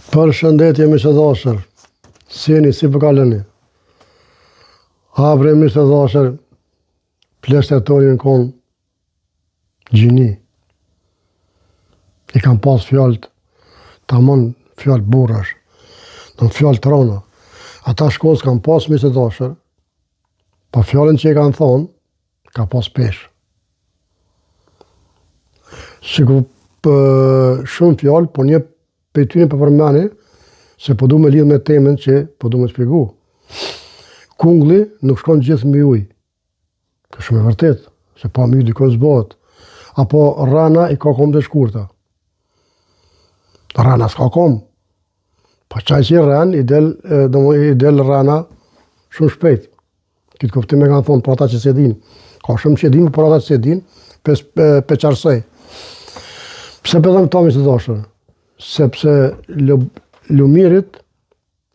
Për shëndetje mi së dashër, sini si për kalëni. Habre mi së dashër, plesht e toni në konë gjini. I kam pas fjallët, ta mon fjallët burash, në fjallët rona. Ata shkos kam pas mi së dashër, pa fjallën që i kanë thonë, ka pas peshë. Sikur shumë fjallë, po një për ty një për përmeni, se po du me lidh me temen që po du me shpjegu. Kungli nuk shkon gjithë mbi ujë. Kjo shumë e vërtet, se pa mbi dikon zbohet. Apo rana i ka kom të shkurta. Rana s'ka kom. Pa qaj që i ran, i del rana shumë shpejt. Këtë kuptim e kanë thonë për ata që se din. Ka shumë që din, për ata që se din, pe qarsej. Pse pëdhem tami së dashër? Sepse lumirit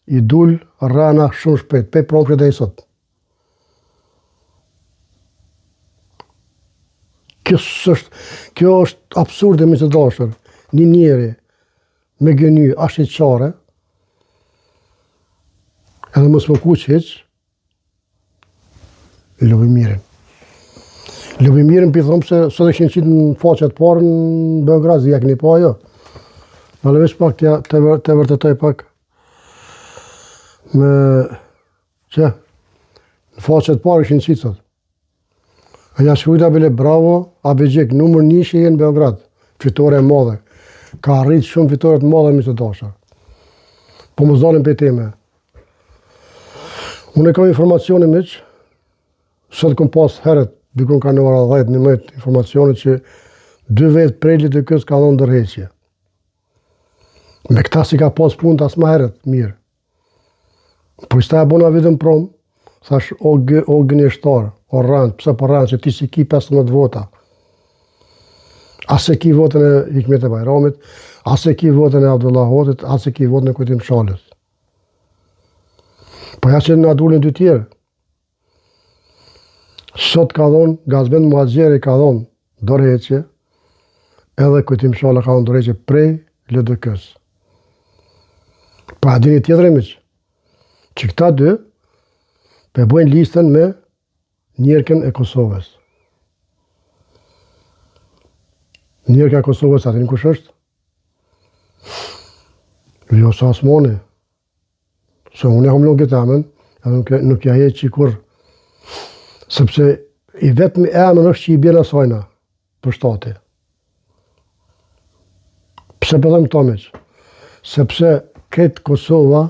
i dul rana shumë shpejt, pe prompshet e i sot. Kjo është absurde mi së dashër. Një njeri me gëny ashtë i qare, edhe mos më kuq hiq, Lubimirin. Lubimirin për i thomë se sot e këshin qitë në faqet parë në Beograd, zi jakni pa jo. Në levesh pak të vërtetoj pak me që në faqet parë këshin qitë sot. A ja shkujta bile bravo, Abegjik, numër 1 që jenë në Beograd, fitore e madhe. Ka arrit shumë fitore të madhe mi së dashër. Po më zdalim për teme. Unë e kam informacioni miq, sot kom pas heret, dikun ka në ora 10-11 informacionit që 2 vetë prejlit e kësë ka dhonë ndërheqje. Me këta si ka pas punë të asma heret, mirë. Po i sta e bona vitën prom, thash o gënjeshtar, o rand, pëse po rand, që ti si ki 15 vota. Ase ki votën e Hikmet e Bajramit, ase ki votën e Abdullahotit, ase ki votën e Kujtim Shalës. Po ja që në adullin 2 tjerë. Sot ka dhonë, Gazbend Muhaxheri ka dhonë dorëheqje, edhe Kujtim Shala ka dhonë dorëheqje prej LDK-s. Pa dini tjetër e miq, që këta dy pe bojnë listën me njerëkën e Kosovës. Njerëka e Kosovës atin kush është? Vjosa Osmani. Se unë e humlon këtë amen, edhe nuk ja heq qikur. Sepse i vetëm emën është që i bjena sajna për shtati. Pse përdhem të miq? Sepse këtë Kosova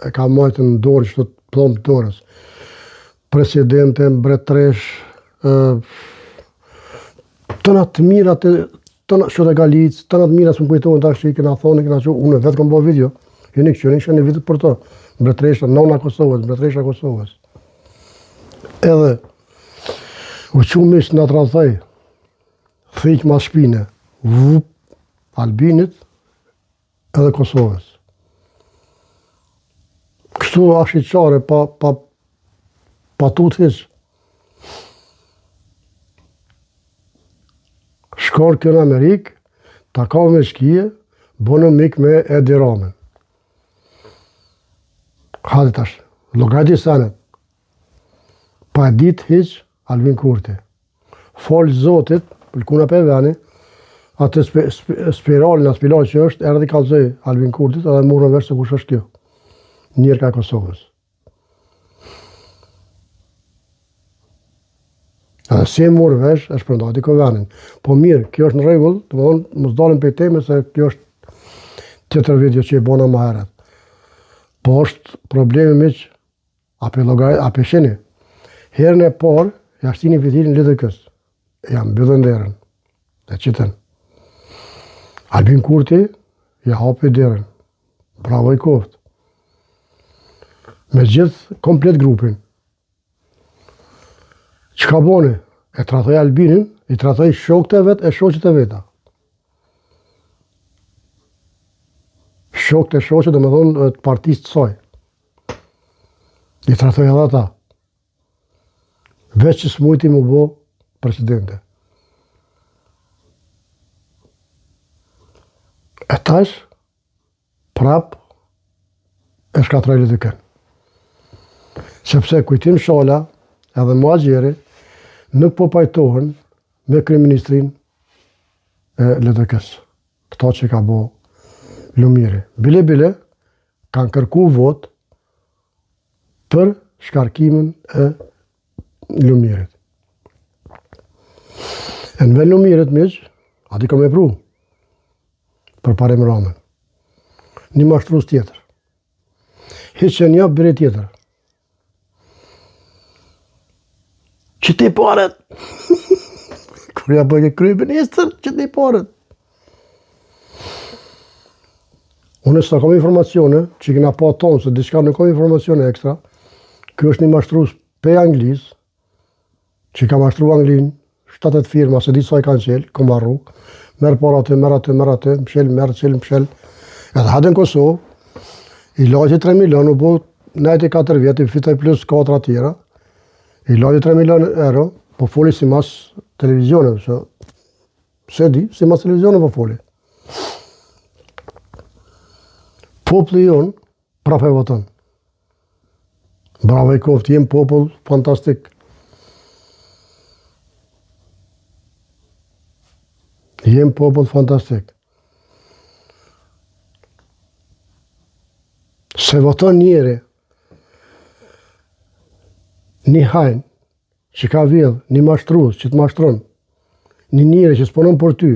e ka majtë në dorë, që të plomë të dorës. Presidente, mbretresh, tënat të mirat, tënat shëtë e Galicë, tënat të mirat së më kujtojnë të ashtë që i këna thonë, këna që unë vetë kom bo video. Jeni kështë një video për to. Mbretresha, nona Kosovës, mbretresha Kosovës. Edhe, u qumish në të rathej, thik ma shpine, vup, Albinit, edhe Kosovës. Kështu ashtë i qare, pa tut hiq. Shkor kjo në Amerikë, ta ka me shkije, bonë mik me Edi Ramen. Hadit ashtë, logajti sanet, pa dit hiq Albin Kurti. Folë zotit, pëllkuna për veni, atë spiralin, atë spiralin që është, erdi kalzoj Albin Kurtit, edhe murën vesh se kush është kjo. Njerëka e Kosovës. Edhe si e murë vesh, e shpërndati këvenin. Po mirë, kjo është në regull, të më thonë, më zdalin për i teme, se kjo është tjetër video që i bona më heret. Po është problemi miq, ape sheni. Herën e parë, jashtini vitilin LDK-s. Jam bëdhen derën. E qitën. Albin Kurti, ja hapi derën. Bravo i koftë. Me gjithë komplet grupin. Që ka boni? E tratoj Albinin, i tratoj shokët e vetë e shoqët e veta. Shokët e shoqët, dhe me thonë, të partisë të saj. I tratoj edhe ata. Veç që s'mujti më bo presidente. E tash, prap, e shkatroj LDK-n. Sepse Kujtim Shala edhe Muhaxheri nuk po pajtohen me kryeministrin e LDK-s. Këta që ka bo Lumiri. Bile kanë kërku vot për shkarkimin e Lumirit. E në vend Lumirit miq, ati ka me pru për Parim Ramën. Një mashtrus tjetër. Hiç që një bire tjetër. Që ti paret? Kur ja bëjke kryeministër, që ti paret? Unë s'ta kam informacione, që kena pa tonë, se diçka nuk kam informacione ekstra. Ky është një mashtrus pe Anglisë, që ka mashtru Anglinë, 7-8 firma, se di sa i kanë qelë, kom barru, merë para atë, mshel, edhe hadë në Kosovë, i lagje 3 milion, u bo najti 4 vjetë, i fitoj plus 4 tjera, i lagje 3 milion euro, po foli si mas televizione, se di, si mas televizione po foli. Populli jonë, prapë e voton. Bravo i koftë, jem popull fantastik. Jem popull fantastik. Se voton njeri, një hajnë, që ka vjedh, një mashtrues që të mashtron, një njeri që s'punon për ty,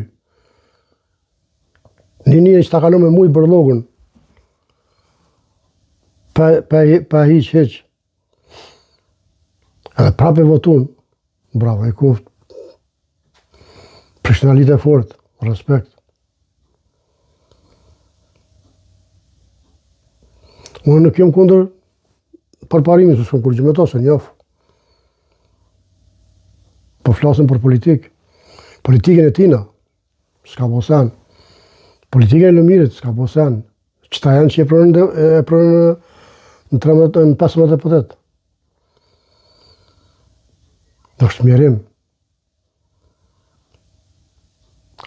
një njeri që ta kalon me mujt bërlogën, pa hiq. Edhe prapë e votun, bravo, e kuft. Personalitet fort, respekt. Unë nuk jem kundër përparimin, se s'kom kur gjë me to, se njof. Po flasim për politikë. Politikën e tina, s'ka po sen. Politikën e Lumirit, s'ka po sen. Qëta janë që e pronën në 15 deputet. Do është mjerim.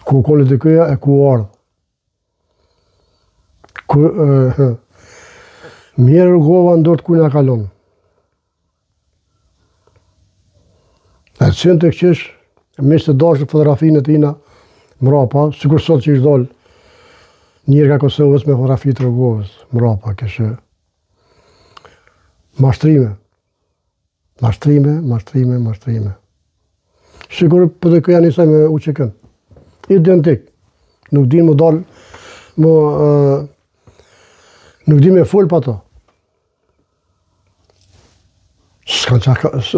Ku kollet e këja e ku ardhë. Mjerë rrugova ndorë të ku nga kalon. E të të këqish, misë të dashë fotografinë e tina mrapa, sikur sot që ishtë dollë njërë ka Kosovës me fotografi të rrugovës, mrapa, kështë Mashtrime. Sigur për dhe këja njësaj me UÇK-n. Identik. Nuk din më dalë, nuk din me full pa to.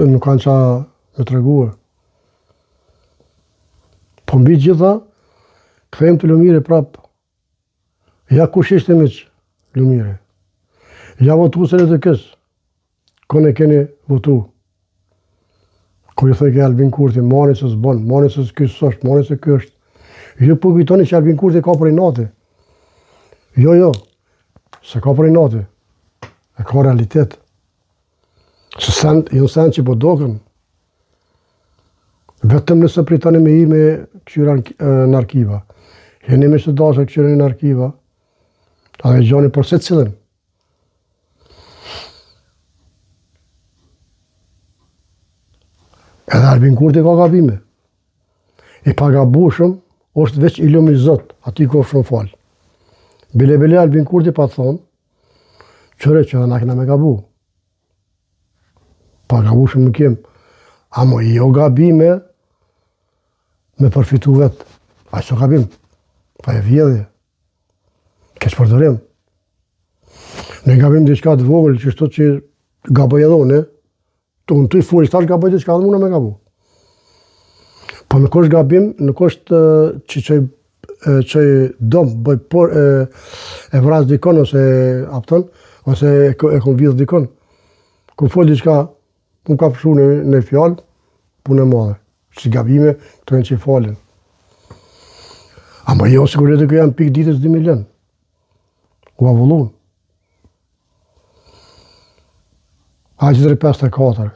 Nuk kanë qa me të reguar. Po mbi gjitha, këthejmë të Lumiri prapë. Ja kush ishte miq, Lumiri. Ja votu se LDK-s. Kone keni votu. Kur ju thoi ke Albin Kurti, mani se s'bon, mani se s'kysh s'është, mani se ky është. Ju po kujtoni që Albin Kurti ka për inati. Jo, se ka për inati. E ka realitet. Se janë sen që po dokën. Vetëm nëse pritoni me i me këqyra në arkiva. Jeni me së dashe këqyra në arkiva. A dhe gjani për se cilën. Edhe Albin Kurti ka gabime. I pagabushëm është veç i lumi Zot, ati ka shumë falë. Bile Albin Kurti pa thonë, qëre që edhe na kena me gabu. Pagabushëm më kem. Amo jo gabime me përfitu vetë. A që gabim, pa e vjedhje. Keq përdorim. Ne gabim diçka të vogël, që shto që gaboj edhe unë, unë të i full, shtash gaboj diçka dhe muna me gabu. Po nuk është gabim, nuk është që dom, bëj por, e vras dikon, ose apton, ose e kom vjedh dikon. Këm full diçka, unë ka përshu në fjallë, punë e madhe. Si gabime, të në që i falin. Ama jo, sigurit e këja në pik ditës 2 milion. U avullun. A që 354.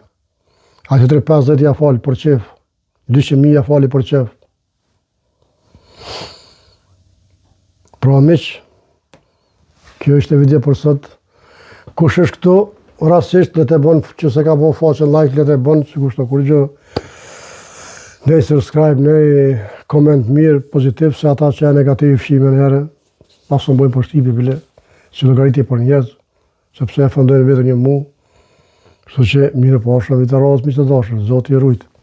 A që 350 ja fali për qef. 200.000 ja fali për qef. Pra miq, kjo është e video për sot. Kush është këtu, rastisht, le të bën, që se ka bën faqen like, le të bën, që kushtë kur gjë, ne subscribe, ne koment mirë, pozitiv, se ata që e negativi fshime në herë, pasë në bojnë përshtipi bile, si logaritje për njerëz, sepse e fëndojnë vetë një mu, kështu që mirë po ashtë, vitë rrasë, mi të dashër, Zoti i rujtë.